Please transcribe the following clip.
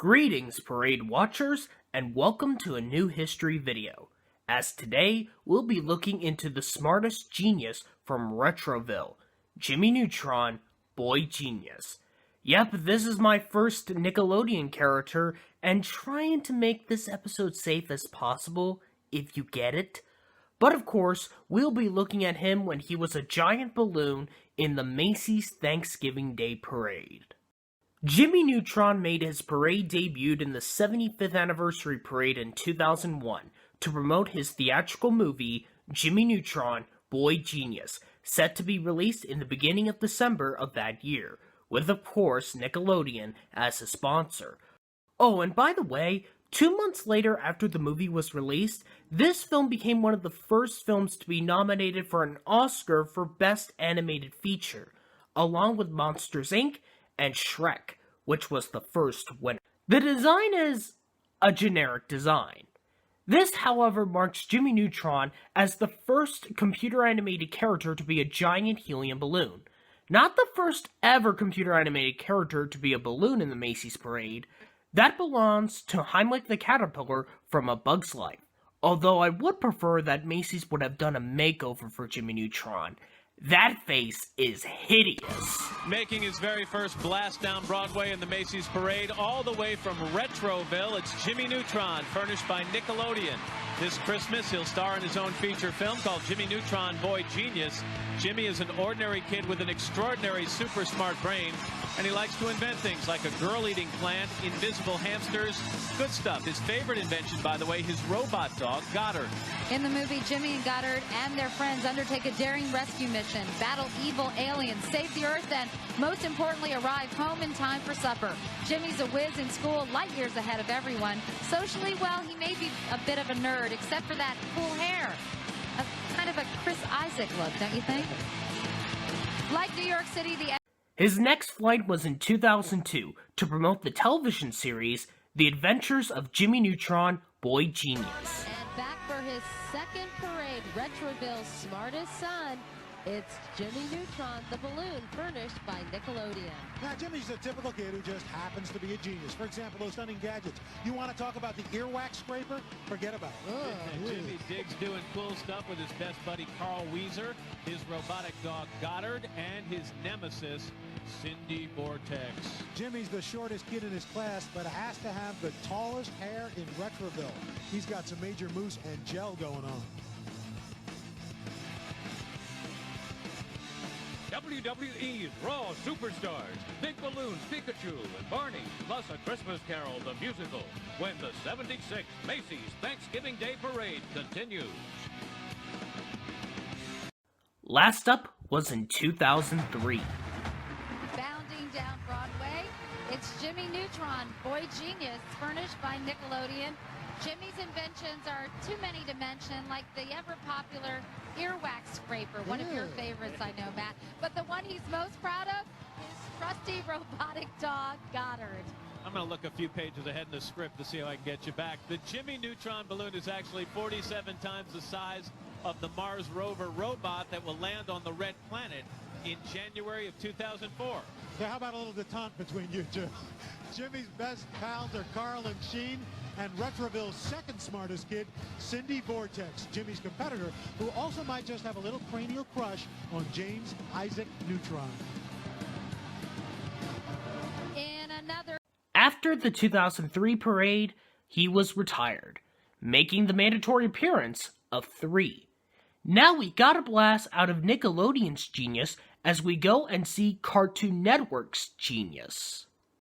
Greetings, parade watchers, and welcome to a new history video. As today, we'll be looking into the smartest genius from Retroville, Jimmy Neutron, Boy Genius. Yep, this is my first Nickelodeon character, and trying to make this episode safe as possible, if you get it. But of course, we'll be looking at him when he was a giant balloon in the Macy's Thanksgiving Day Parade. Jimmy Neutron made his parade debut in the 75th anniversary parade in 2001 to promote his theatrical movie, Jimmy Neutron, Boy Genius, set to be released in the beginning of December of that year, with of course Nickelodeon as a sponsor. Oh, and by the way, 2 months later after the movie was released, this film became one of the first films to be nominated for an Oscar for Best Animated Feature, along with Monsters, Inc. and Shrek, which was the first winner. The design is a generic design. This, however, marks Jimmy Neutron as the first computer-animated character to be a giant helium balloon. Not the first ever computer-animated character to be a balloon in the Macy's parade. That belongs to Heimlich the Caterpillar from A Bug's Life, although I would prefer that Macy's would have done a makeover for Jimmy Neutron. That face is hideous. Making his very first blast down Broadway in the Macy's Parade, all the way from Retroville, it's Jimmy Neutron, furnished by Nickelodeon. This Christmas, he'll star in his own feature film called Jimmy Neutron, Boy Genius. Jimmy is an ordinary kid with an extraordinary super smart brain, and he likes to invent things like a girl-eating plant, invisible hamsters, good stuff. His favorite invention, by the way, his robot dog, Goddard. In the movie, Jimmy and Goddard and their friends undertake a daring rescue mission, battle evil aliens, save the Earth, and most importantly, arrive home in time for supper. Jimmy's a whiz in school, light years ahead of everyone. Socially, well, he may be a bit of a nerd, except for that cool hair. Kind of a Chris Isaac look, don't you think? Like New York City, His next flight was in 2002 to promote the television series The Adventures of Jimmy Neutron, Boy Genius. And back for his second parade, Retroville's smartest son, it's Jimmy Neutron, the balloon, furnished by Nickelodeon. Now, Jimmy's a typical kid who just happens to be a genius. For example, those stunning gadgets. You want to talk about the earwax scraper? Forget about it. Jimmy digs doing cool stuff with his best buddy Carl Weezer, his robotic dog Goddard, and his nemesis, Cindy Vortex. Jimmy's the shortest kid in his class, but has to have the tallest hair in Retroville. He's got some major mousse and gel going on. WWE's Raw Superstars, Big Balloons, Pikachu, and Barney, plus A Christmas Carol, the musical, when the 76th Macy's Thanksgiving Day Parade continues. Last up was in 2003. bounding down Broadway, it's Jimmy Neutron, Boy Genius, furnished by Nickelodeon. Jimmy's inventions are too many to mention, like the ever-popular earwax scraper, one of your favorites, I know, Matt. But the one he's most proud of is trusty robotic dog, Goddard. I'm going to look a few pages ahead in the script to see how I can get you back. The Jimmy Neutron balloon is actually 47 times the size of the Mars rover robot that will land on the Red Planet in January of 2004. So how about a little detente between you two? Jimmy's best pals are Carl and Sheen, and Retroville's second smartest kid, Cindy Vortex, Jimmy's competitor, who also might just have a little cranial crush on James Isaac Neutron. After the 2003 parade, he was retired, making the mandatory appearance of 3. Now we got a blast out of Nickelodeon's genius as we go and see Cartoon Network's genius.